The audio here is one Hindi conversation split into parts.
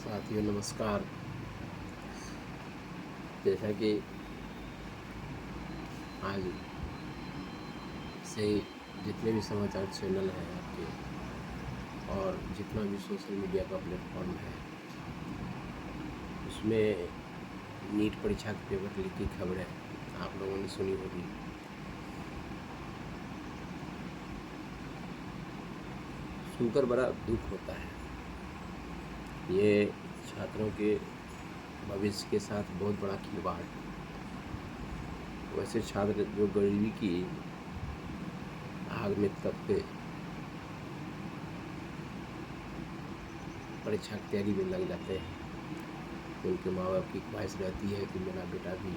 साथियों नमस्कार। जैसा कि आज से जितने भी समाचार चैनल हैं आपके और जितना भी सोशल मीडिया का प्लेटफॉर्म है उसमें नीट परीक्षा के पेपर लीक की खबरें आप लोगों ने सुनी होगी। सुनकर बड़ा दुख होता है। ये छात्रों के भविष्य के साथ बहुत बड़ा खिलवाड़। वैसे छात्र जो गरीबी की आग में तपते परीक्षा की तैयारी में लग जाते हैं, तो उनके माँ बाप की ख्वाहिश रहती है कि मेरा बेटा भी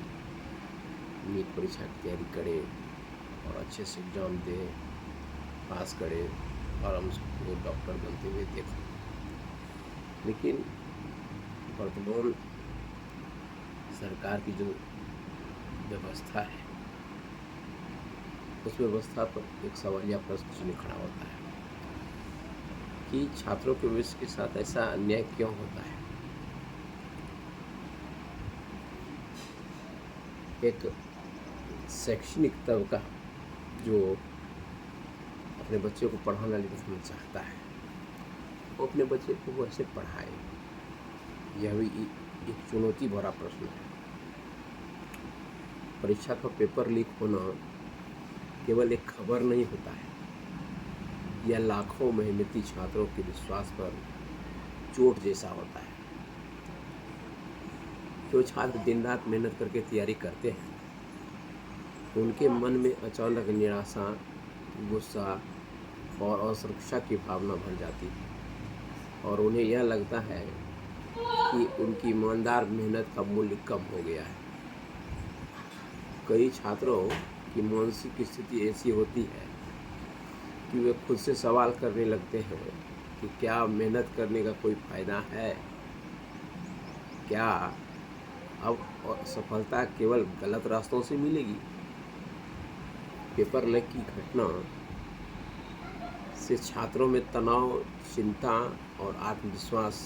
नीट परीक्षा की तैयारी करे और अच्छे से एग्ज़ाम दे, पास करे और हम उसको डॉक्टर बनते हुए देखें। लेकिन वर्तमान सरकार की जो व्यवस्था है उस व्यवस्था पर एक सवालिया प्रश्न चिन्ह खड़ा होता है कि छात्रों के भविष्य के साथ ऐसा अन्याय क्यों होता है। एक शैक्षणिक तबका जो अपने बच्चे को पढ़ाना लिखना चाहता है वो अपने बच्चे को वैसे पढ़ाए, यह भी एक चुनौती भरा प्रश्न है। परीक्षा का पेपर लीक होना केवल एक खबर नहीं होता है, यह लाखों मेहनती छात्रों के विश्वास पर चोट जैसा होता है। जो छात्र दिन रात मेहनत करके तैयारी करते हैं उनके मन में अचानक निराशा, गुस्सा और असुरक्षा की भावना भर जाती है और उन्हें यह लगता है कि उनकी ईमानदार मेहनत का मूल्य कम हो गया है। कई छात्रों की मानसिक स्थिति ऐसी होती है कि वे खुद से सवाल करने लगते हैं कि क्या मेहनत करने का कोई फ़ायदा है, क्या अब सफलता केवल गलत रास्तों से मिलेगी। पेपर लीक की घटना से छात्रों में तनाव, चिंता और आत्मविश्वास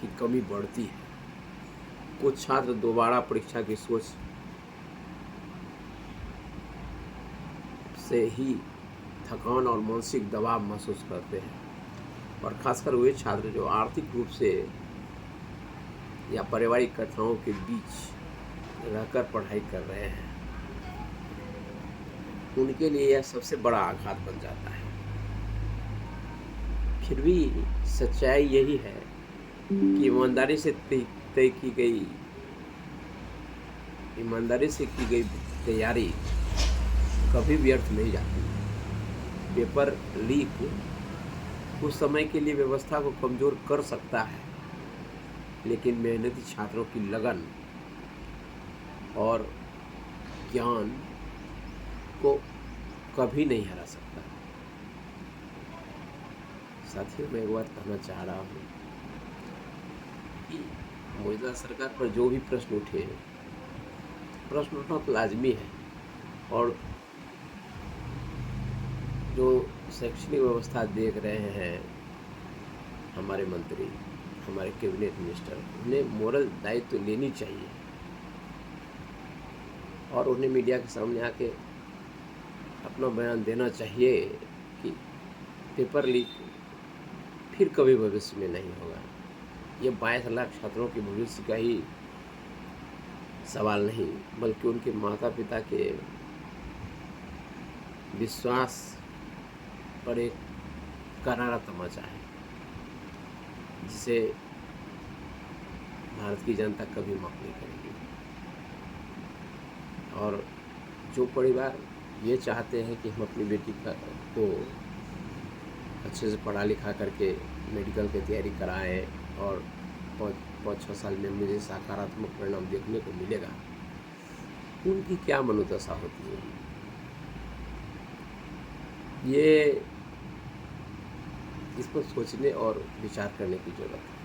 की कमी बढ़ती है। कुछ छात्र दोबारा परीक्षा की सोच से ही थकान और मानसिक दबाव महसूस करते हैं और खासकर वे छात्र जो आर्थिक रूप से या पारिवारिक कथाओं के बीच रहकर पढ़ाई कर रहे हैं, उनके लिए यह सबसे बड़ा आघात बन जाता है। फिर भी सच्चाई यही है कि ईमानदारी से की गई तैयारी कभी व्यर्थ नहीं जाती। पेपर लीक उस समय के लिए व्यवस्था को कमज़ोर कर सकता है, लेकिन मेहनती छात्रों की लगन और ज्ञान को कभी नहीं हरा सकता। साथियों, मैं एक बात कहना चाह रहा हूँ कि मौजूदा सरकार पर जो भी प्रश्न उठे, प्रश्न उठना तो लाजमी है और जो शैक्षणिक व्यवस्था देख रहे हैं हमारे मंत्री, हमारे कैबिनेट मिनिस्टर, उन्हें मोरल दायित्व तो लेनी चाहिए और उन्हें मीडिया के सामने आके अपना बयान देना चाहिए कि पेपर लीक फिर कभी भविष्य में नहीं होगा। ये 22 लाख छात्रों के भविष्य का ही सवाल नहीं, बल्कि उनके माता पिता के विश्वास पर एक करारा तमाचा है जिसे भारत की जनता कभी माफ नहीं करेगी। और जो परिवार ये चाहते हैं कि हम अपनी बेटी को अच्छे से पढ़ा लिखा करके मेडिकल की तैयारी कराएं और 5-6 साल में मुझे सकारात्मक परिणाम देखने को मिलेगा, उनकी क्या मनोदशा होती है, ये इस पर सोचने और विचार करने की जरूरत है।